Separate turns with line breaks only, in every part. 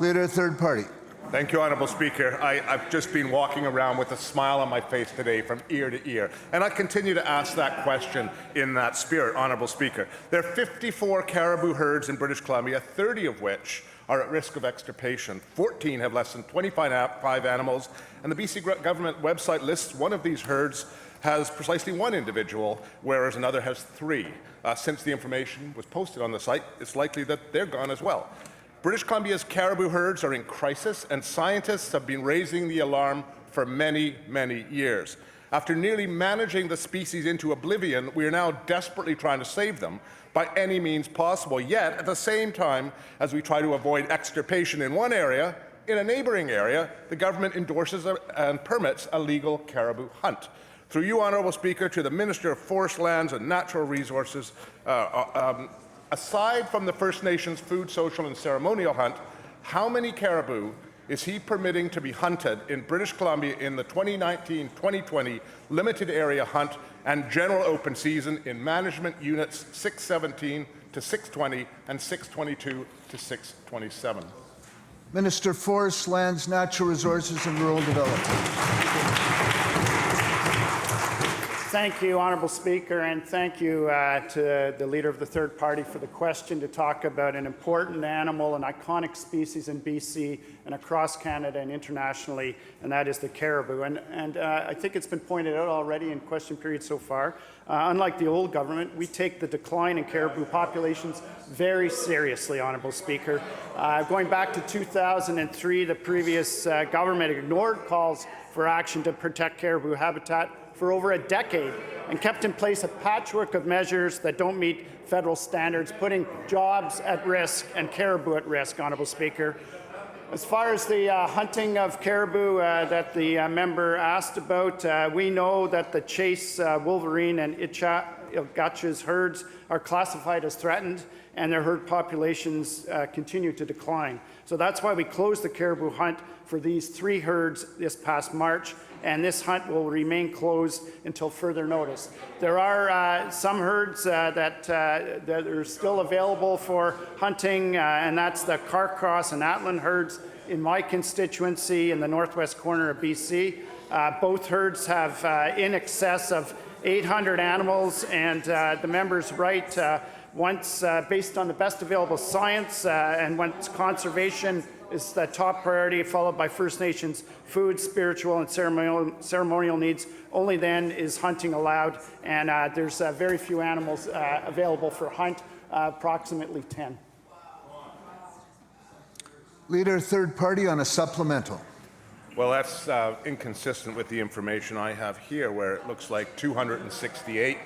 Leader, third party.
Thank you, Honourable Speaker. I've just been walking around with a smile on my face today from ear to ear, and I continue to ask that question in that spirit, Honourable Speaker. There are 54 caribou herds in British Columbia, 30 of which are at risk of extirpation. 14 have less than 25 animals, and the BC government website lists one of these herds has precisely one individual, whereas another has 3. Since the information was posted on the site, it's likely that they're gone as well. British Columbia's caribou herds are in crisis, and scientists have been raising the alarm for many, many years. After nearly managing the species into oblivion, we are now desperately trying to save them by any means possible. Yet, at the same time, as we try to avoid extirpation in one area, in a neighbouring area, the government endorses and permits a legal caribou hunt. Through you, Honourable Speaker, to the Minister of Forest Lands and Natural Resources, aside from the First Nations food, social and ceremonial hunt, how many caribou is he permitting to be hunted in British Columbia in the 2019-2020 limited area hunt and general open season in management units 617 to 620 and 622 to 627?
Minister of Forest, Lands, Natural Resources and Rural Development.
Thank you, Honourable Speaker, and thank you to the Leader of the Third Party for the question to talk about an important animal, an iconic species in BC and across Canada and internationally, and that is the caribou. And I think it's been pointed out already in question period so far. Unlike the old government, we take the decline in caribou populations very seriously, Honourable Speaker. Going back to 2003, the previous government ignored calls for action to protect caribou habitat for over a decade and kept in place a patchwork of measures that don't meet federal standards, putting jobs at risk and caribou at risk, Honourable Speaker. As far as the hunting of caribou that the member asked about, we know that the Chase, Wolverine and Itchagache's herds are classified as threatened, and their herd populations continue to decline. So that's why we closed the caribou hunt for these 3 herds this past March, and this hunt will remain closed until further notice. There are some herds that are still available for hunting, and that's the Carcross and Atlan herds in my constituency in the northwest corner of BC. Both herds have in excess of 800 animals, and the member's right, once based on the best available science and once conservation is the top priority, followed by First Nations food, spiritual and ceremonial needs. Only then is hunting allowed, and there's very few animals available for hunt, approximately 10.
Leader, third party on a supplemental.
Well, that's inconsistent with the information I have here, where it looks like 268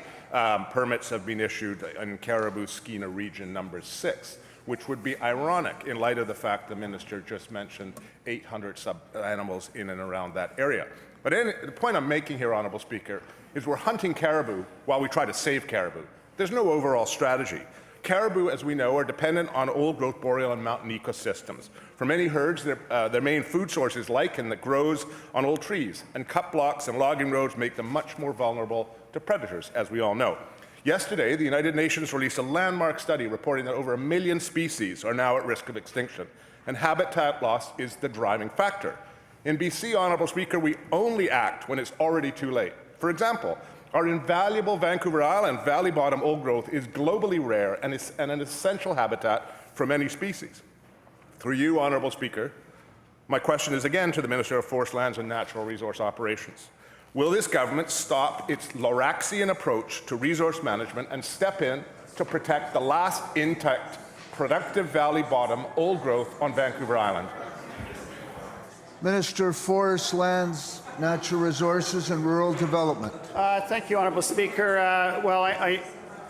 permits have been issued in Caribou Skeena Region number 6. Which would be ironic in light of the fact the minister just mentioned 800 animals in and around that area. But the point I'm making here, Honourable Speaker, is we're hunting caribou while we try to save caribou. There's no overall strategy. Caribou, as we know, are dependent on old-growth boreal and mountain ecosystems. For many herds, their main food source is lichen that grows on old trees, and cut blocks and logging roads make them much more vulnerable to predators, as we all know. Yesterday, the United Nations released a landmark study reporting that over 1 million species are now at risk of extinction, and habitat loss is the driving factor. In BC, Honourable Speaker, we only act when it's already too late. For example, our invaluable Vancouver Island valley bottom old growth is globally rare and an essential habitat for many species. Through you, Honourable Speaker, my question is again to the Minister of Forest Lands and Natural Resource Operations. Will this government stop its Loraxian approach to resource management and step in to protect the last intact, productive valley bottom old growth on Vancouver Island?
Minister of Forest, Lands, Natural Resources and Rural Development.
Thank you, Honourable Speaker. Well, I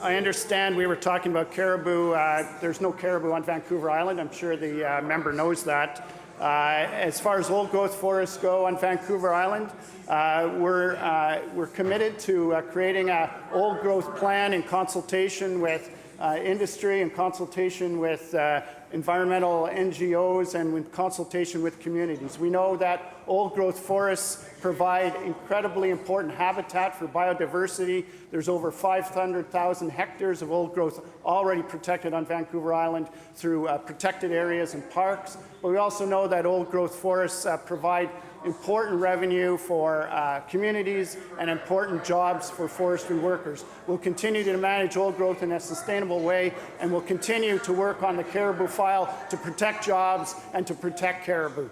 understand we were talking about caribou. There's no caribou on Vancouver Island. I'm sure the member knows that. As far as old-growth forests go on Vancouver Island, we're committed to creating an old-growth plan in consultation with industry and consultation with environmental NGOs and with consultation with communities. We know that old-growth forests provide incredibly important habitat for biodiversity. There's over 500,000 hectares of old growth already protected on Vancouver Island through protected areas and parks. But we also know that old-growth forests provide important revenue for communities and important jobs for forestry workers. We'll continue to manage old growth in a sustainable way, and we'll continue to work on the caribou file to protect jobs and to protect caribou.